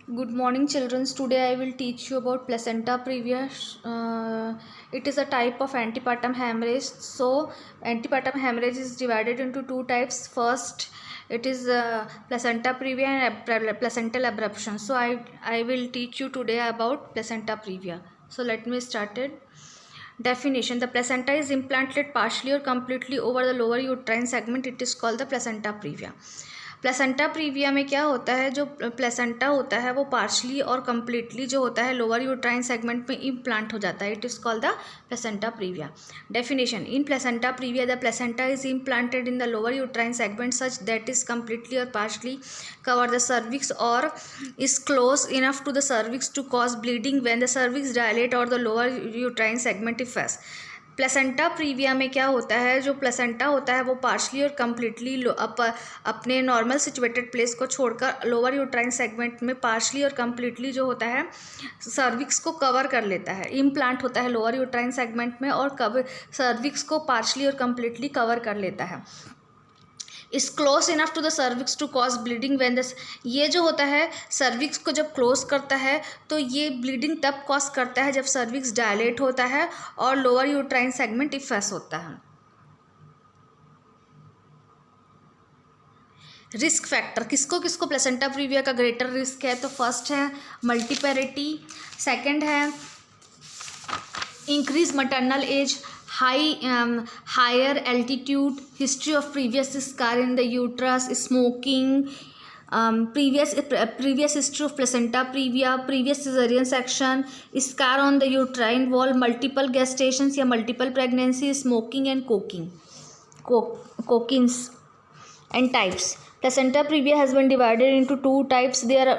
Good morning, children. Today I will teach you about placenta previa. It is a type of antepartum hemorrhage. So, antepartum hemorrhage is divided into two types. First, it is placenta previa and placental abruption. So, I will teach you today about placenta previa. So, let me start it. Definition: the placenta is implanted partially or completely over the lower uterine segment. It is called the placenta previa. Placenta previa में क्या होता है, जो placenta होता है वो partially और completely जो होता है लोअर यूट्राइन सेगमेंट में इम्प्लांट हो जाता है. It is called the placenta previa. Definition: in placenta previa the placenta is implanted in the lower uterine segment such that is completely और partially cover the cervix or is close enough to the cervix to cause bleeding when the cervix dilate or the lower uterine segment effacts. Placenta previa में क्या होता है, जो placenta होता है वो partially और कम्प्लीटली अपने नॉर्मल सिचुएटेड प्लेस को छोड़कर लोअर यूट्राइन सेगमेंट में पार्शली और कम्प्लीटली जो होता है सर्विक्स को कवर कर लेता है. इम्प्लांट होता है लोअर यूट्राइन सेगमेंट में और सर्विक्स को पार्शली और कम्प्लीटली कवर कर लेता है. Is close enough to the cervix to cause bleeding when the, ये जो होता है सर्विक्स को जब क्लोज करता है तो ये ब्लीडिंग तब कॉज करता है जब सर्विक्स डायलेट होता है और लोअर यूट्राइन सेगमेंट इफेस होता है. रिस्क फैक्टर: किसको किसको प्लेसेंटा प्रीविया का ग्रेटर रिस्क है, तो फर्स्ट है मल्टीपैरिटी, सेकंड है increase maternal age, higher altitude, history of previous scar in the uterus, smoking, previous history of placenta previa, previous cesarean section, scar on the uterine wall, multiple gestations या multiple pregnancies, smoking and cocaines. And types: placenta previa has been divided into two types. They are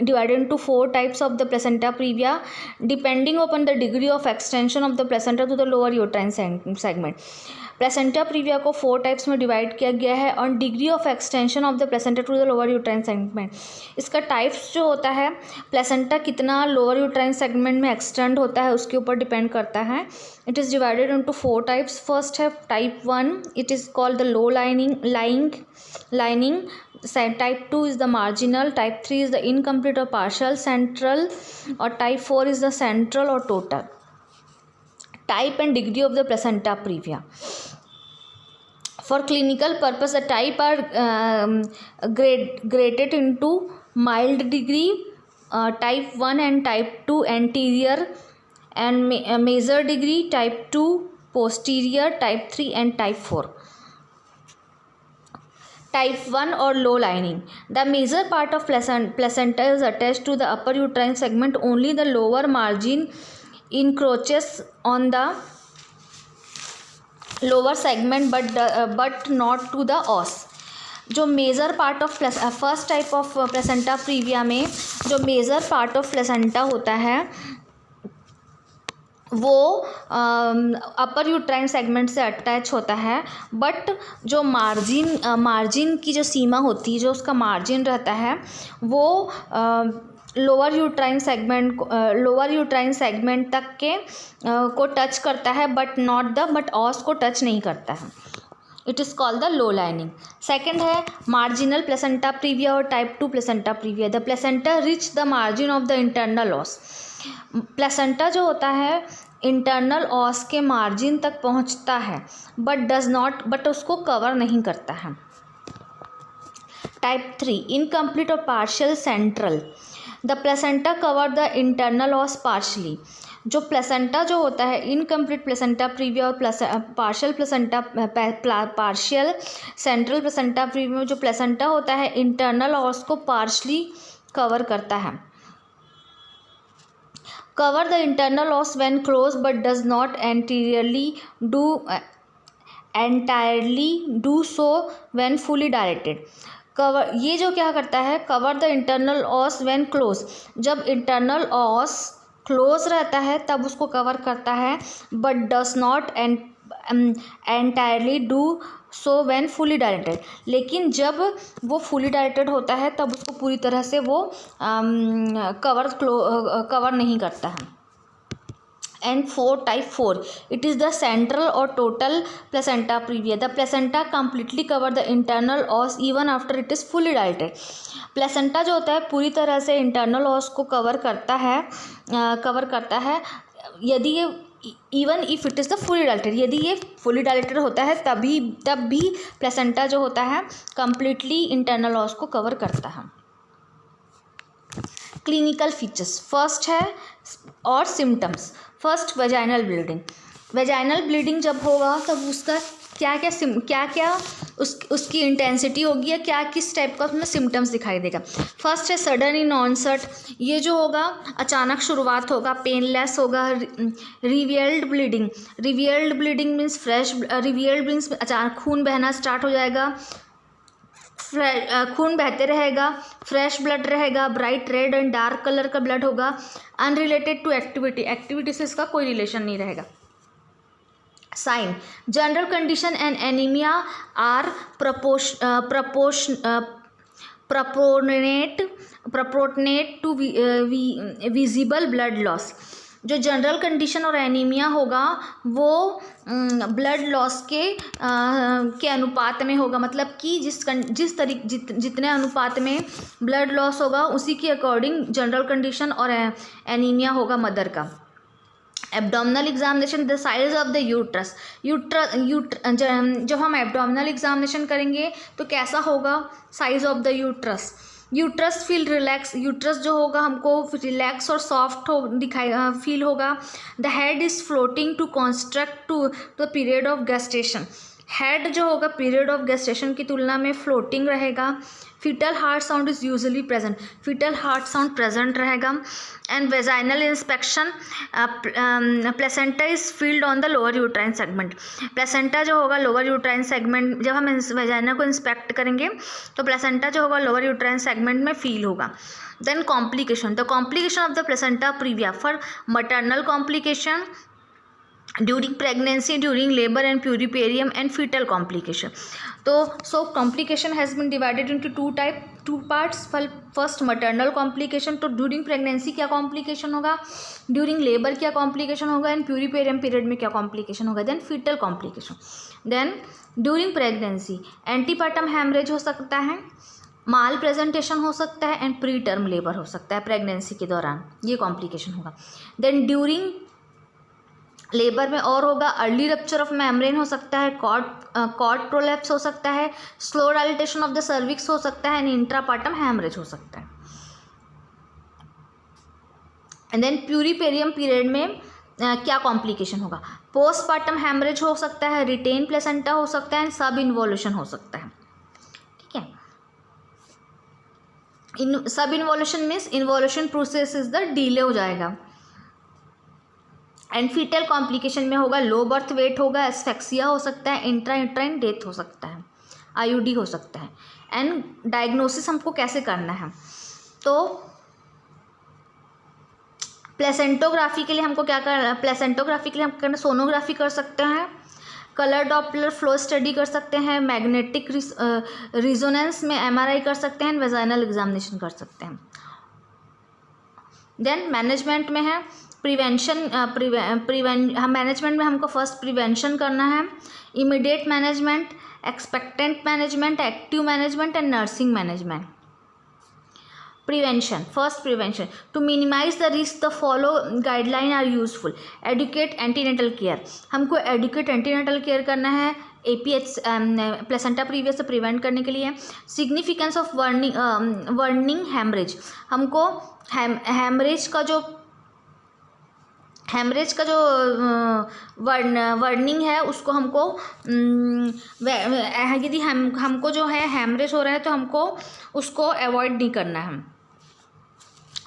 divided into 4 types of the placenta previa depending upon the degree of extension of the placenta to the lower uterine segment. Placenta previa को 4 types में divide किया गया है और degree of extension of the placenta to the lower uterine segment. इसका types जो होता है, प्लेसेंटा कितना लोअर यूट्राइन सेगमेंट में एक्सटेंड होता है उसके ऊपर डिपेंड करता है. It is divided into 4 types. First है type 1, it is called the low lining. Type 2 is the marginal, type 3 is the incomplete or partial, central, or type 4 is the central or total. Type and degree of the placenta previa. For clinical purpose, the type are graded into mild degree, type 1 and type 2 anterior, and major degree type 2 posterior, type 3 and type 4. Type 1 or low lining. The major part of placenta is attached to the upper uterine segment. Only the lower margin encroaches on the lower segment but not to the os. जो major part of first type of placenta previa में जो major part of placenta होता है वो upper uterine segment से attach होता है, but जो मार्जिन की जो सीमा होती है, जो उसका मार्जिन रहता है वो लोअर यूट्राइन सेगमेंट तक के को टच करता है बट ऑस को टच नहीं करता है. It is called the low lining. Second है मार्जिनल प्लेसेंटा प्रीविया और type 2 placenta previa. The placenta rich the margin of the internal ऑस. Placenta जो होता है इंटरनल ऑस के मार्जिन तक पहुंचता है बट उसको कवर नहीं करता है. टाइप 3 इनकम्प्लीट और partial central. The placenta cover the internal ऑस partially. जो प्लेसेंटा जो होता है इनकम्प्लीट प्लेसेंटा प्रीविया और पार्शियल सेंट्रल प्लेसेंटा प्रीविया में जो प्लेसेंटा होता है इंटरनल ऑस को पार्शली कवर करता है. Cover the internal os when closed but does not entirely do so when fully dilated. Cover ये जो क्या करता है, cover the internal ऑस when close. जब इंटरनल ऑस क्लोज रहता है तब उसको कवर करता है but does not entirely do so when fully dilated. लेकिन जब वो फुली डायलेटेड होता है तब उसको पूरी तरह से वो कवर नहीं करता है. And for type 4, it is the central or total placenta previa. The placenta completely cover the internal os even after it is fully dilated. Placenta जो होता है पूरी तरह से इंटरनल ऑस को कवर करता है यदि ये even if it is the fully dilated, यदि ये फुली डायलेटेड होता है तब भी प्लेसेंटा जो होता है कंप्लीटली इंटरनल ऑस को कवर करता है. क्लिनिकल फीचर्स फर्स्ट है और symptoms. First vaginal bleeding. Vaginal bleeding जब होगा तब उसका क्या उसकी इंटेंसिटी होगी या क्या किस टाइप का उसमें सिम्टम्स दिखाई देगा. फर्स्ट है सडन इन ऑनसेट. ये जो होगा अचानक शुरुआत होगा, पेनलेस होगा. Revealed bleeding means fresh. Revealed means अचानक खून बहना स्टार्ट हो जाएगा, खून बहते रहेगा, फ्रेश ब्लड रहेगा, bright red and dark colour का ब्लड होगा. अनरिलेटेड टू एक्टिविटी से इसका कोई रिलेशन नहीं रहेगा. Sign general condition and anaemia are proportionate to visible blood loss. जो जनरल कंडीशन और एनीमिया होगा वो ब्लड लॉस के अनुपात में होगा. मतलब कि जितने अनुपात में ब्लड लॉस होगा उसी के अकॉर्डिंग जनरल कंडीशन और एनीमिया होगा मदर का. Abdominal examination the size of the uterus. जब हम एब्डोमिनल एग्जामिनेशन करेंगे तो कैसा होगा size of the uterus. Uterus feel relax. Uterus जो होगा हमको रिलैक्स और सॉफ्ट फील होगा. The head is floating to construct to the period of gestation. Head जो होगा पीरियड ऑफ गेस्टेशन की तुलना में फ्लोटिंग रहेगा. Fetal heart sound is usually present. Fetal heart sound present रहेगा. And vaginal inspection placenta is felt on the lower uterine segment. Placenta जो होगा lower uterine segment, जब हम वेजाइना को इंस्पेक्ट करेंगे तो प्लेसेंटा जो होगा लोअर यूट्राइन सेगमेंट में फील होगा. Then complication. The complication of the placenta previa for maternal complication during pregnancy, during labor and puerperium and fetal complication. So complication has been divided into two parts. First maternal complication. तो during pregnancy क्या complication होगा, during labor क्या complication होगा, and puerperium period में क्या complication होगा. Then fetal complication. Then during pregnancy antepartum hemorrhage हो सकता है, माल प्रेजेंटेशन हो सकता है एंड प्री टर्म लेबर हो सकता है प्रेगनेंसी के दौरान, ये कॉम्प्लिकेशन होगा. देन ड्यूरिंग लेबर में और होगा अर्ली रप्चर ऑफ मेम्ब्रेन हो सकता है, कॉर्ड प्रोलैप्स हो सकता है, slow dilatation of the cervix हो सकता है एंड इंट्रापार्टम हैमरेज हो सकता है. एंड देन प्यूरिपेरियम पीरियड में क्या कॉम्प्लिकेशन होगा. पोस्टपार्टम हैमरेज हो सकता है, रिटेन प्लेसेंटा हो सकता है एंड सब इन्वोल्यूशन हो सकता है. ठीक है. सब involution means involution process is the delay हो जाएगा. एंड फीटल कॉम्प्लिकेशन में होगा लो बर्थ वेट होगा, एस्फेक्सिया हो सकता है, इंट्राइन डेथ हो सकता है, आईयूडी हो सकता है. एंड डायग्नोसिस हमको कैसे करना है, तो प्लेसेंटोग्राफी के लिए हमको क्या करना, प्लेसेंटोग्राफी के लिए हम करना सोनोग्राफी कर सकते हैं, कलर डॉपलर फ्लो स्टडी कर सकते हैं, मैग्नेटिक रिजोनेंस में एमआरआई कर सकते हैं, वेजाइनल एग्जामिनेशन कर सकते हैं. देन मैनेजमेंट में है प्रिवेंशन. मैनेजमेंट में हमको फर्स्ट प्रिवेंशन करना है, immediate management, expectant management, active management and nursing management. Prevention. First prevention to minimise the risk the follow guideline are useful. Adequate antenatal care. हमको एडुकेट एंटीनेटल केयर करना है APH placenta previa से prevent करने के लिए. Significance of warning haemorrhage. हमको haemorrhage का जो वर्निंग है उसको हमको यदि हमको जो है हैमरेज हो रहा है तो हमको उसको अवॉइड नहीं करना है.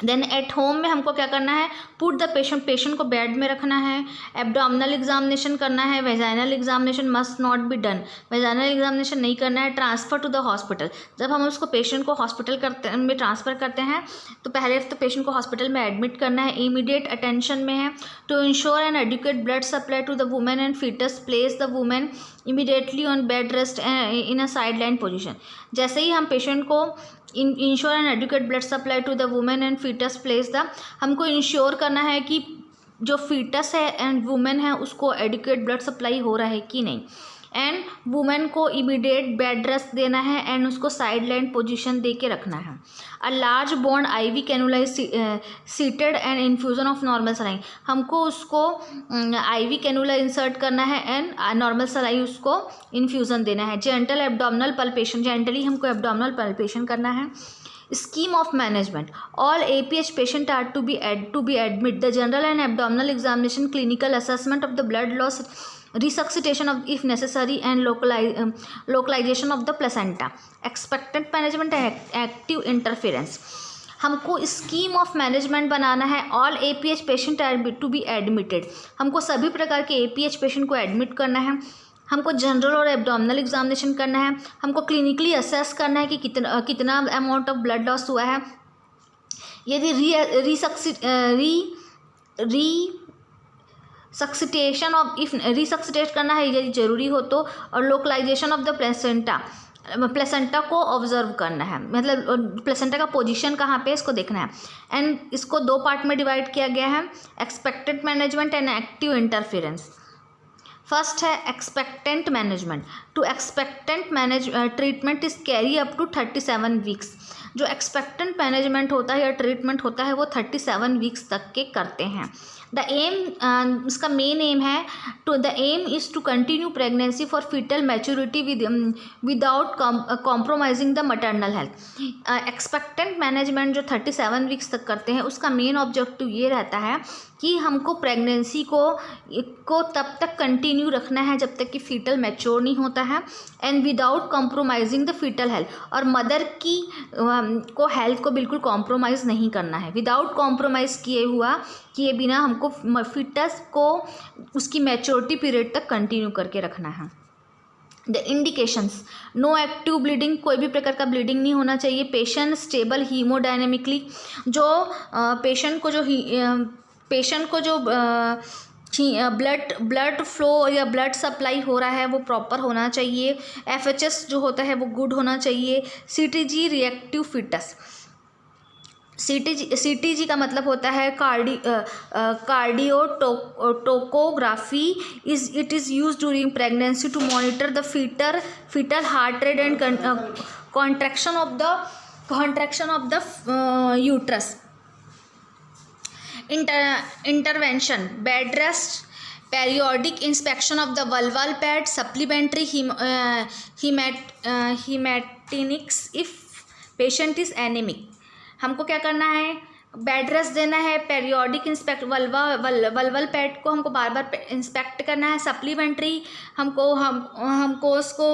देन एट होम में हमको क्या करना है, पुट द पेशेंट को बेड में रखना है, एब्डोमिनल एग्जामिनेशन करना है, vaginal examination must not be done. Vaginal examination नहीं करना है. Transfer to the hospital. जब हम उसको पेशेंट को हॉस्पिटल में ट्रांसफ़र करते हैं तो पहले तो पेशेंट को हॉस्पिटल में एडमिट करना है. इमीडिएट अटेंशन में है to ensure an adequate blood supply to the women and fetus. Place the women immediately on bed rest in a sideline position. जैसे ही हम पेशेंट को ensure and adequate blood supply to the women and fetus place the, हमको ensure करना है कि जो foetus है एंड वुमेन है उसको एडिक्वेट ब्लड सप्लाई हो रहा है कि नहीं। एंड वुमेन को इमीडिएट बेड रेस्ट देना है एंड उसको साइड लाइन पोजिशन दे के रखना है। A large bond IV cannula seated and infusion of normal saline, हमको उसको IV कैनुला इंसर्ट करना है एंड नॉर्मल सलाइन उसको इन्फ्यूज़न देना है। जेंटल एब्डोमिनल पल्पेशन, जेंटली हमको एब्डोमिनल पल्पेशन करना है। Scheme of management, all APH patient are to be admit the general and abdominal examination, clinical assessment of the blood loss, resuscitation of if necessary, and localization of the placenta, expectant management and active interference। हमको scheme of management बनाना है। All APH patient are to be admitted, हमको सभी प्रकार के APH patient को admit करना है। हमको जनरल और एब्डोमिनल एग्जामिनेशन करना है। हमको क्लिनिकली असेस करना है कि कितना अमाउंट ऑफ ब्लड लॉस हुआ है। यदि रिसक्सिटेशन ऑफ इफ रिसक्सिटेट करना है यदि ज़रूरी हो तो, और लोकलाइजेशन ऑफ द प्लेसेंटा को ऑब्जर्व करना है, मतलब प्लेसेंटा का पोजीशन कहाँ पे इसको देखना है। एंड इसको 2 पार्ट में डिवाइड किया गया है, expected management and active interference. First है expectant management. To expectant treatment is carry up to 37 weeks. जो एक्सपेक्टेंट मैनेजमेंट होता है या ट्रीटमेंट होता है वो 37 वीक्स तक के करते हैं। द एम, इसका मेन एम है the aim is to continue pregnancy for fetal maturity without compromising the maternal health. Expectant management जो 37 वीक्स तक करते हैं उसका मेन ऑब्जेक्टिव ये रहता है कि हमको प्रेगनेंसी को तब तक कंटिन्यू रखना है जब तक कि फीटल मैच्योर नहीं होता है, and without compromising the fetal health, और मदर की को हेल्थ को बिल्कुल कॉम्प्रोमाइज़ नहीं करना है। विदाउट कॉम्प्रोमाइज़ किए बिना हमको फीटस को उसकी मैच्योरिटी पीरियड तक कंटिन्यू करके रखना है। The indications, no active bleeding, कोई भी प्रकार का ब्लीडिंग नहीं होना चाहिए। पेशेंट स्टेबल हीमोडायनेमिकली, जो पेशेंट को जो ब्लड फ्लो या ब्लड सप्लाई हो रहा है वो प्रॉपर होना चाहिए। FHS जो होता है वो गुड होना चाहिए। CTG रिएक्टिव फिटस, CTG का मतलब होता है cardiotocography. It is use during pregnancy to monitor the fetal heart rate and contraction of the uterus. Intervention, bed rest, periodic inspection of the vulval pad, supplementary hematinics if patient is anemic। हमको क्या करना है, bed rest देना है, periodic inspect vulval pad को हमको बार बार inspect करना है। सप्लीमेंट्री हमको उसको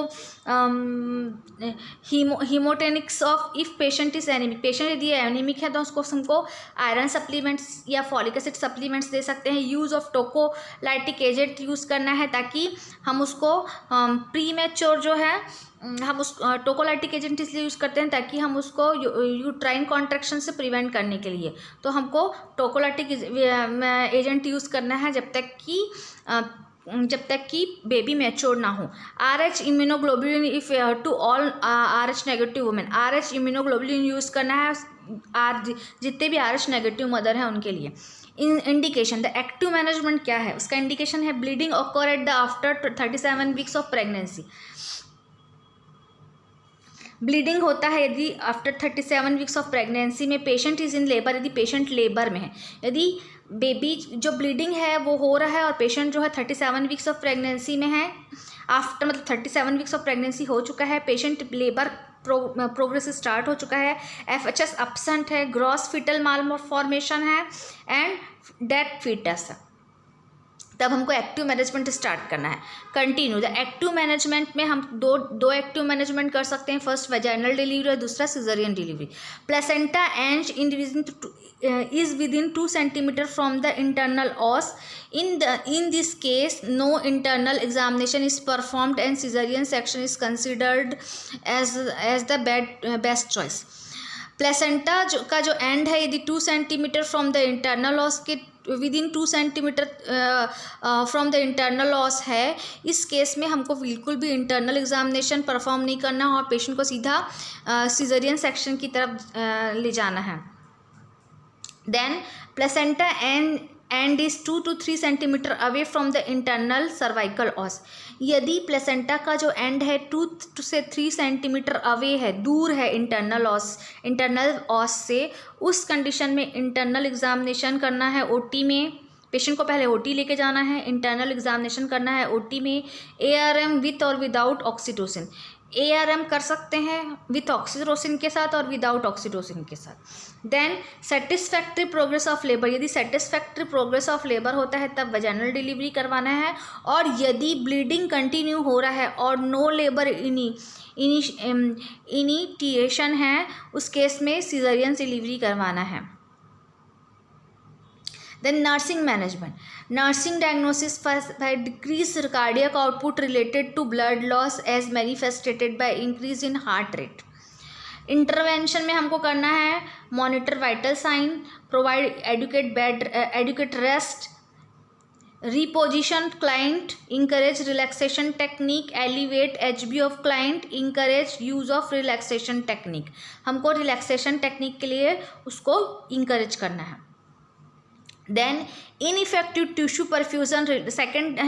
haematinics of if patient is anaemic, patient यदि एनीमिक है तो उसको हमको आयरन सप्लीमेंट्स या फॉलिक एसिड सप्लीमेंट्स दे सकते हैं। Use of tocolytic agent use करना है ताकि हम उसको प्री मैच्योर जो है हम उस टोकोलाइटिक एजेंट इसलिए यूज़ करते हैं ताकि हम उसको यूट्राइन कॉन्ट्रैक्शन से प्रिवेंट करने के लिए, तो हमको टोकोलाइटिक एजेंट यूज़ करना है जब तक कि बेबी मैच्योर ना हो। RH immunoglobulin if two all RH negative women, RH immunoglobulin use करना है जितने भी RH नेगेटिव मदर हैं उनके लिए। इंडिकेशन, द एक्टिव मैनेजमेंट क्या है, उसका इंडिकेशन है bleeding occur at the after 37 weeks of pregnancy. Bleeding होता है यदि आफ्टर 37 वीक्स ऑफ प्रेगनेंसी में पेशेंट इज़ इन लेबर, यदि पेशेंट लेबर में है, यदि बेबी जो ब्लीडिंग है वो हो रहा है और पेशेंट जो है 37 वीक्स ऑफ प्रेगनेंसी में है, आफ्टर मतलब 37 वीक्स ऑफ प्रेगनेंसी हो चुका है, पेशेंट लेबर प्रोग्रेस स्टार्ट हो चुका है, FHS एब्सेंट है, ग्रॉस फीटल मालफॉर्मेशन है एंड डेड फीटस, तब हमको एक्टिव मैनेजमेंट स्टार्ट करना है। कंटिन्यू द एक्टिव मैनेजमेंट में हम दो एक्टिव मैनेजमेंट कर सकते हैं, फर्स्ट वेजाइनल डिलीवरी और दूसरा caesarean delivery. Placenta and is within 2 centimeter from the internal os. In this case no internal examination is performed and cesarean section is considered as the best choice. Placenta का जो end है यदि 2 centimetre from the internal os के within 2 centimetre from the internal os है, इस case में हमको बिल्कुल भी इंटरनल एग्जामिनेशन परफॉर्म नहीं करना और पेशेंट को सीधा सिजेरियन सेक्शन की तरफ ले जाना है। Then placenta end is 2 to 3 centimetre away from the internal cervical os. यदि प्लेसेंटा का जो एंड है 2 से 3 सेंटीमीटर अवे है, दूर है इंटरनल ऑस से, उस कंडीशन में इंटरनल एग्जामिनेशन करना है ओटी में। पेशेंट को पहले ओटी लेके जाना है, इंटरनल एग्जामिनेशन करना है ओटी में। ARM विथ और विदाउट ऑक्सीटोसिन। ARM कर सकते हैं विथ ऑक्सीटोसिन के साथ और विदाउट ऑक्सीटोसिन के साथ। Then satisfactory progress of labour, यदि सेटिस्फैक्ट्री प्रोग्रेस ऑफ लेबर होता है तब वजाइनल डिलीवरी करवाना है, और यदि ब्लीडिंग कंटिन्यू हो रहा है और नो लेबर इनिटिएशन है, उस केस में सीजरियन डिलीवरी करवाना है। Then nursing management. Nursing diagnosis by decreased cardiac output related to blood loss as manifested by increase in heart rate. Intervention में हमको करना है monitor vital sign, provide adequate rest, reposition client, encourage relaxation technique, elevate HB of client, encourage use of relaxation technique. हमको relaxation technique के लिए उसको encourage करना है। Then ineffective tissue perfusion, second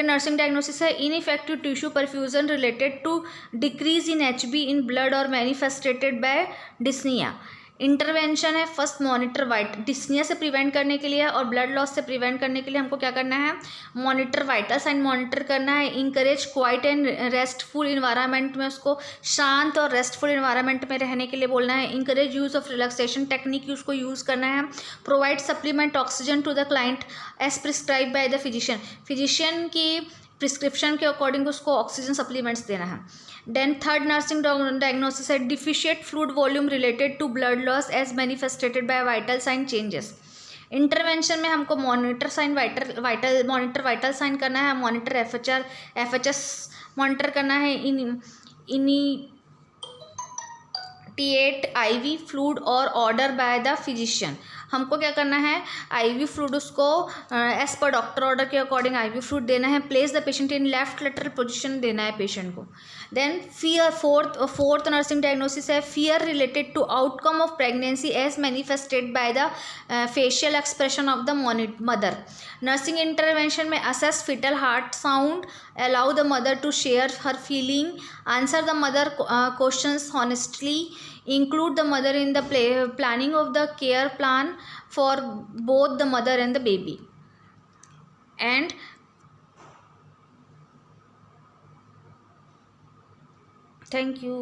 nursing diagnosis है ineffective tissue perfusion related to decrease in HB in blood और manifestated by dyspnoea. Intervention है first monitor dyspnoea से प्रिवेंट करने के लिए और ब्लड लॉस से प्रिवेंट करने के लिए हमको क्या करना है, मॉनिटर वाइटल साइन मॉनिटर करना है। Encourage quiet and restful environment में, उसको शांत और रेस्टफुल इन्वायरमेंट में रहने के लिए बोलना है। Encourage use of relaxation technique उसको यूज़ करना है। Provide supplement oxygen to the client as prescribe by the physician की प्रिस्क्रिप्शन के अकॉर्डिंग उसको ऑक्सीजन सप्लीमेंट्स देना है। देन थर्ड नर्सिंग डायग्नोसिस है deficient fluid volume related to blood loss as manifested by vital sign changes. Intervention में हमको monitor vital sign करना है, मॉनिटर FHS मॉनिटर करना है, इनिटिएट IV फ्लूइड और ऑर्डर बाय द फिजिशियन। हमको क्या करना है, IV फ्लूइड उसको एज पर डॉक्टर ऑर्डर के अकॉर्डिंग IV फ्लूइड देना है। Place the patient in left lateral position देना है पेशेंट को। Then fear, fourth nursing diagnosis है fear related to outcome of pregnancy as manifested by the facial expression of the mother. Nursing intervention में assess fetal heart sound, allow the mother to share her feeling, answer the mother questions honestly, include the mother in the planning of the care plan for both the mother and the baby. And thank you.